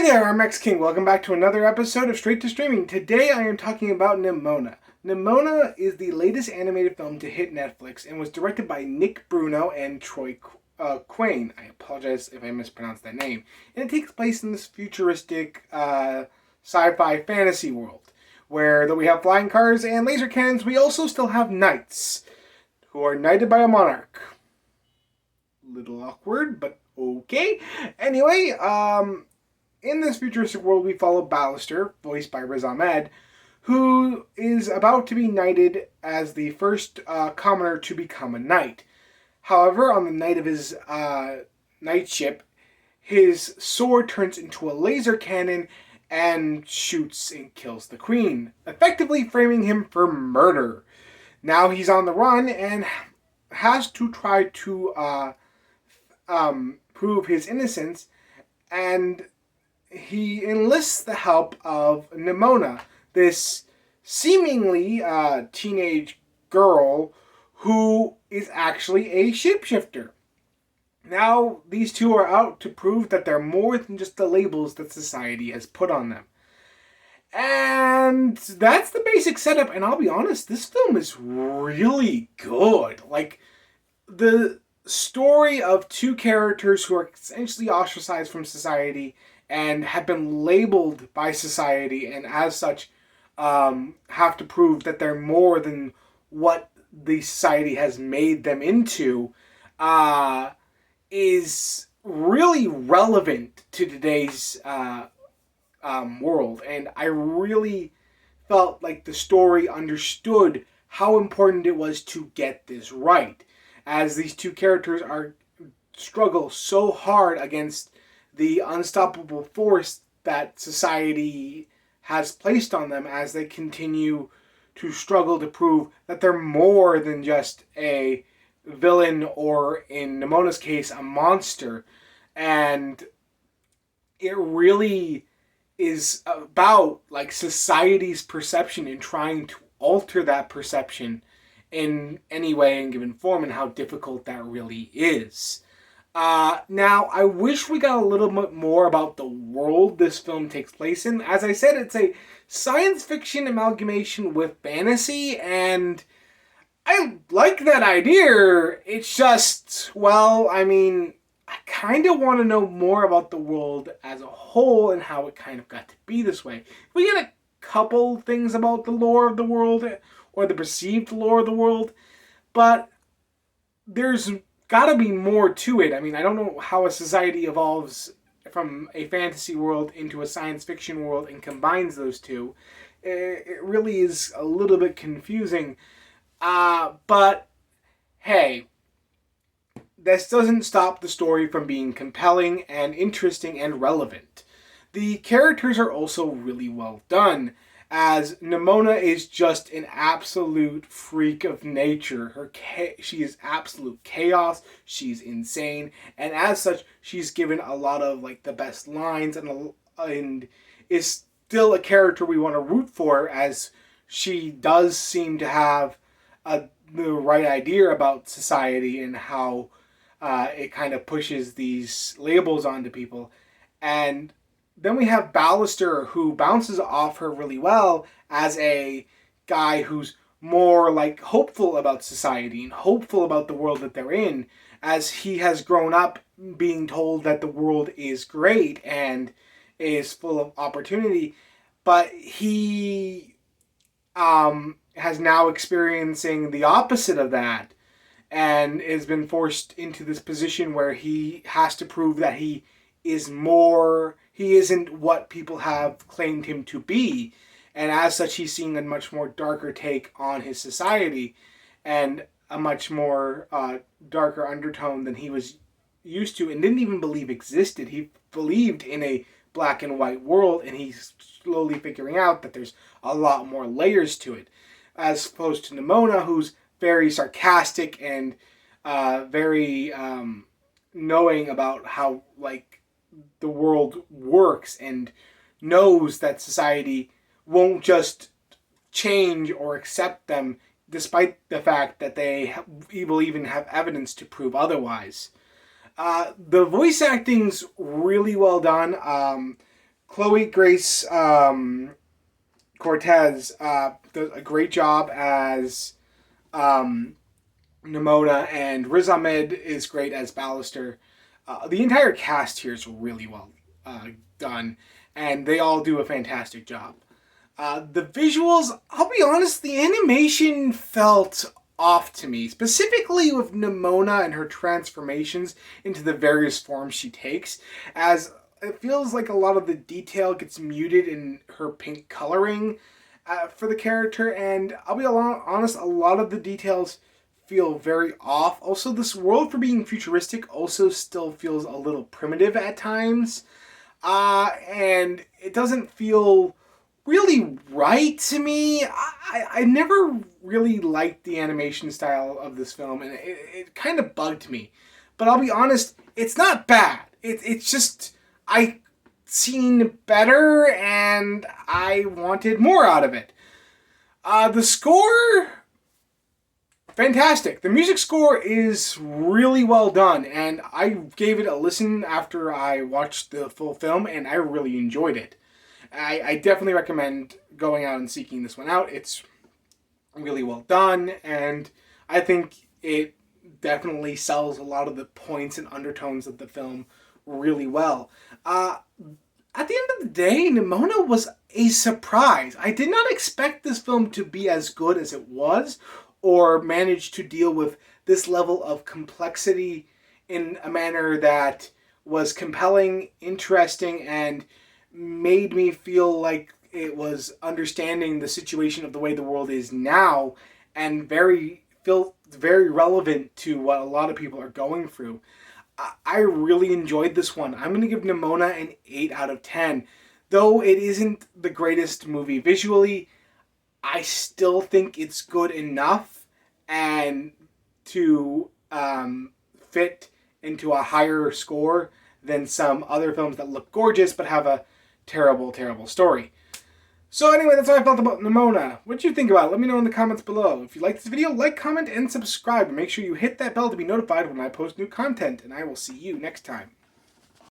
there, I'm X King. Welcome back to another episode of Straight to Streaming. Today I am talking about Nimona. Nimona is the latest animated film to hit Netflix and was directed by Nick Bruno and Troy Quane. I apologize if I mispronounced that name. And it takes place in this futuristic sci-fi fantasy world where, though we have flying cars and laser cannons, we also still have knights who are knighted by a monarch. Little awkward, but okay. Anyway, in this futuristic world, we follow Ballister, voiced by Riz Ahmed, who is about to be knighted as the first commoner to become a knight. However, on the night of his knightship, his sword turns into a laser cannon and shoots and kills the queen, effectively framing him for murder. Now he's on the run and has to try to prove his innocence, and he enlists the help of Nimona, this seemingly teenage girl who is actually a shapeshifter. Now, these two are out to prove that they're more than just the labels that society has put on them. And that's the basic setup, and I'll be honest, this film is really good. Like, the story of two characters who are essentially ostracized from society and have been labeled by society, and as such have to prove that they're more than what the society has made them into, is really relevant to today's world. And I really felt like the story understood how important it was to get this right, as these two characters struggle so hard against the unstoppable force that society has placed on them, as they continue to struggle to prove that they're more than just a villain, or in Nimona's case, a monster. And it really is about like society's perception and trying to alter that perception in any way and given form, and how difficult that really is. Now, I wish we got a little bit more about the world this film takes place in. As I said, it's a science fiction amalgamation with fantasy, and I like that idea. It's just, well, I mean, I kind of want to know more about the world as a whole and how it kind of got to be this way. We get a couple things about the lore of the world, or the perceived lore of the world, but there's got to be more to it. I mean, I don't know how a society evolves from a fantasy world into a science fiction world and combines those two. It really is a little bit confusing. But hey, this doesn't stop the story from being compelling and interesting and relevant. The characters are also really well done, as Nimona is just an absolute freak of nature. She is absolute chaos. She's insane, and as such, she's given a lot of like the best lines, and is still a character we want to root for, as she does seem to have the right idea about society and how it kind of pushes these labels onto people. And then we have Ballister, who bounces off her really well as a guy who's more like hopeful about society and hopeful about the world that they're in, as he has grown up being told that the world is great and is full of opportunity, but he has now experiencing the opposite of that, and has been forced into this position where he has to prove that he isn't what people have claimed him to be. And as such, he's seeing a much more darker take on his society, and a much more darker undertone than he was used to and didn't even believe existed. He believed in a black and white world, and he's slowly figuring out that there's a lot more layers to it, as opposed to Nimona, who's very sarcastic and very knowing about how like the world works, and knows that society won't just change or accept them, despite the fact that they will even have evidence to prove otherwise. The voice acting's really well done. Chloe Grace Cortez does a great job as Nimona, and Riz Ahmed is great as Ballister. The entire cast here is really well done, and they all do a fantastic job. The visuals, I'll be honest, the animation felt off to me, specifically with Nimona and her transformations into the various forms she takes, as it feels like a lot of the detail gets muted in her pink coloring for the character, and I'll be honest, a lot of the details feel very off. Also, this world, for being futuristic, also still feels a little primitive at times, and it doesn't feel really right to me. I never really liked the animation style of this film, and it kind of bugged me. But I'll be honest, it's not bad. It's just, I seen better, and I wanted more out of it. The score, fantastic. The music score is really well done, and I gave it a listen after I watched the full film, and I really enjoyed it. I definitely recommend going out and seeking this one out. It's really well done, and I think it definitely sells a lot of the points and undertones of the film really well. At the end of the day, Nimona was a surprise. I did not expect this film to be as good as it was, or manage to deal with this level of complexity in a manner that was compelling, interesting, and made me feel like it was understanding the situation of the way the world is now, and felt very relevant to what a lot of people are going through. I really enjoyed this one. I'm going to give Nimona an 8 out of 10. Though it isn't the greatest movie visually, I still think it's good enough and to fit into a higher score than some other films that look gorgeous but have a terrible, terrible story. So anyway, that's how I felt about Nimona. What did you think about it? Let me know in the comments below. If you liked this video, like, comment, and subscribe. And make sure you hit that bell to be notified when I post new content. And I will see you next time.